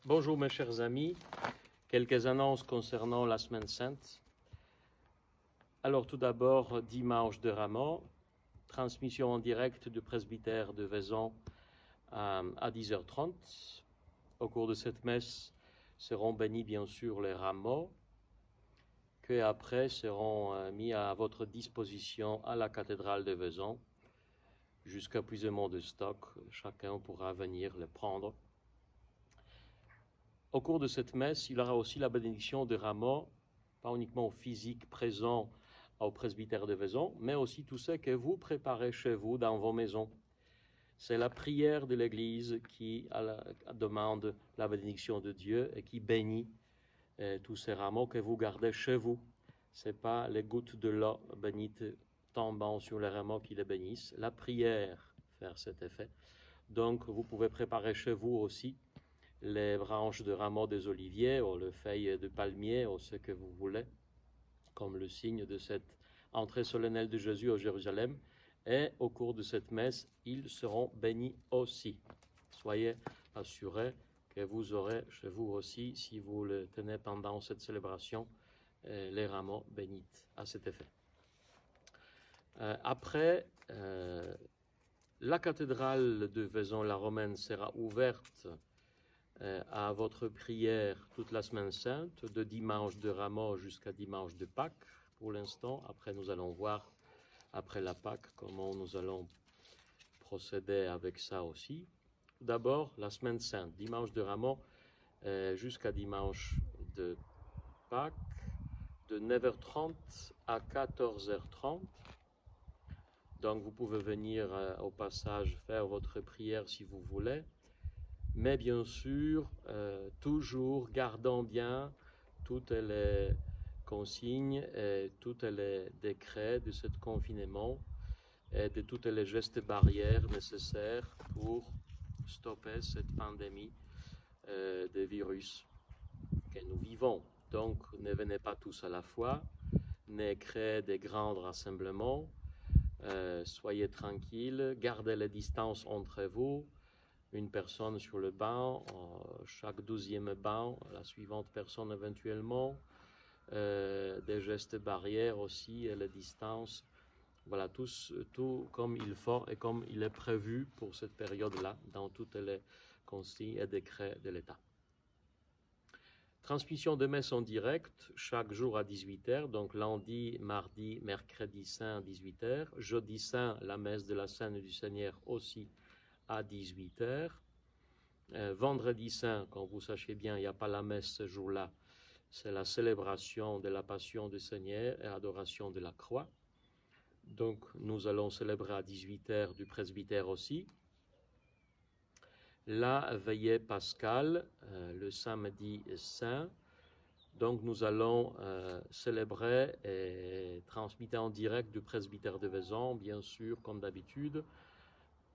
Bonjour mes chers amis, quelques annonces concernant la Semaine Sainte. Alors tout d'abord, dimanche de Ramos, transmission en direct du presbytère de Vaison à 10h30. Au cours de cette messe seront bénis bien sûr les rameaux, qui après seront mis à votre disposition à la cathédrale de Vaison jusqu'à épuisement de stock. Chacun pourra venir les prendre. Au cours de cette messe, il y aura aussi la bénédiction de rameaux, pas uniquement au physique présent au presbytère de Vaison, mais aussi tout ce que vous préparez chez vous dans vos maisons. C'est la prière de l'Église qui demande la bénédiction de Dieu et qui bénit tous ces rameaux que vous gardez chez vous. Ce n'est pas les gouttes de l'eau bénite tombant sur les rameaux qui les bénissent. La prière fait cet effet. Donc, vous pouvez préparer chez vous aussi les branches de rameaux des oliviers ou les feuilles de palmier ou ce que vous voulez, comme le signe de cette entrée solennelle de Jésus au Jérusalem. Et au cours de cette messe, ils seront bénis aussi. Soyez assurés que vous aurez chez vous aussi, si vous le tenez pendant cette célébration, les rameaux bénis à cet effet. Après, la cathédrale de Vaison-la-Romaine sera ouverte à votre prière toute la semaine sainte, de dimanche de Ramos jusqu'à dimanche de Pâques pour l'instant. Après, nous allons voir, après la Pâques, comment nous allons procéder avec ça aussi. D'abord, la semaine sainte, dimanche de Ramos jusqu'à dimanche de Pâques, de 9h30 à 14h30. Donc, vous pouvez venir au passage faire votre prière si vous voulez. Mais bien sûr, toujours gardant bien toutes les consignes et tous les décrets de ce confinement et de tous les gestes barrières nécessaires pour stopper cette pandémie de virus que nous vivons. Donc, ne venez pas tous à la fois, ne créez des grands rassemblements, soyez tranquilles, gardez les distances entre vous. Une personne sur le banc, chaque 12e banc, la suivante personne éventuellement, des gestes barrières aussi, et les distances, voilà, tout comme il faut et comme il est prévu pour cette période-là, dans toutes les consignes et décrets de l'État. Transmission de messe en direct, chaque jour à 18h, donc lundi, mardi, mercredi saint à 18h, jeudi saint, la messe de la Cène du Seigneur aussi à 18h. Vendredi saint, quand vous sachez bien, il n'y a pas la messe ce jour-là, c'est la célébration de la Passion du Seigneur et adoration de la croix. Donc, nous allons célébrer à 18h du presbytère aussi. La veillée pascale, le samedi saint. Donc, nous allons célébrer et transmettre en direct du presbytère de Vaison, bien sûr, comme d'habitude,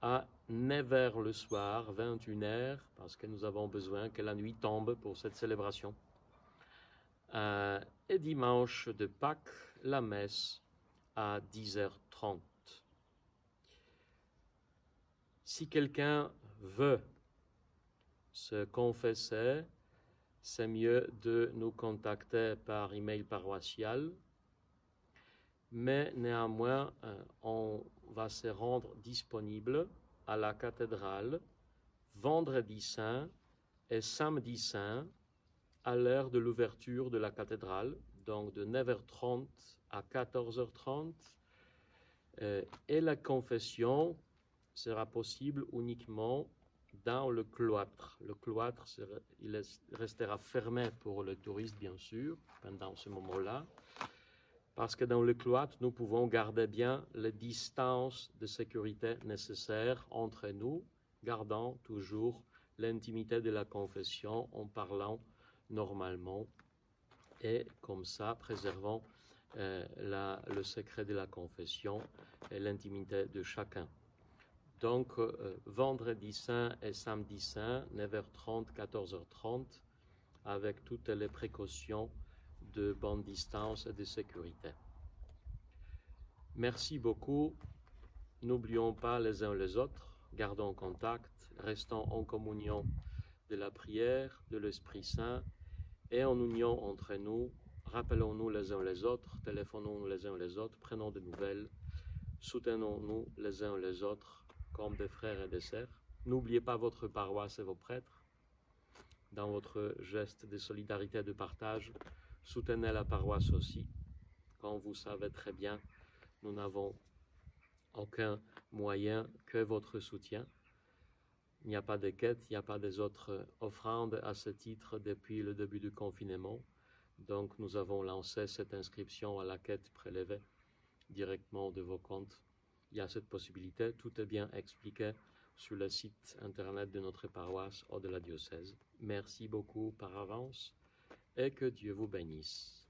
à 9h le soir, 21h, parce que nous avons besoin que la nuit tombe pour cette célébration. Et dimanche de Pâques, la messe à 10h30. Si quelqu'un veut se confesser, c'est mieux de nous contacter par email paroissial, mais néanmoins, on va se rendre disponible à la cathédrale vendredi saint et samedi saint à l'heure de l'ouverture de la cathédrale, donc de 9h30 à 14h30, et la confession sera possible uniquement dans le cloître. Le cloître il restera fermé pour le touriste, bien sûr, pendant ce moment-là, parce que dans le cloître, nous pouvons garder bien les distances de sécurité nécessaires entre nous, gardant toujours l'intimité de la confession en parlant normalement et comme ça, préservant le secret de la confession et l'intimité de chacun. Donc, vendredi saint et samedi saint, 9h30, 14h30, avec toutes les précautions de bonne distance et de sécurité. Merci beaucoup. N'oublions pas les uns les autres, gardons contact, restons en communion de la prière, de l'Esprit Saint, et en union entre nous, rappelons-nous les uns les autres, téléphonons-nous les uns les autres, prenons des nouvelles, soutenons-nous les uns les autres comme des frères et des sœurs. N'oubliez pas votre paroisse et vos prêtres. Dans votre geste de solidarité et de partage, soutenez la paroisse aussi. Comme vous savez très bien, nous n'avons aucun moyen que votre soutien. Il n'y a pas de quête, il n'y a pas des autres offrandes à ce titre depuis le début du confinement. Donc nous avons lancé cette inscription à la quête prélevée directement de vos comptes. Il y a cette possibilité, tout est bien expliqué sur le site internet de notre paroisse ou de la diocèse. Merci beaucoup par avance et que Dieu vous bénisse.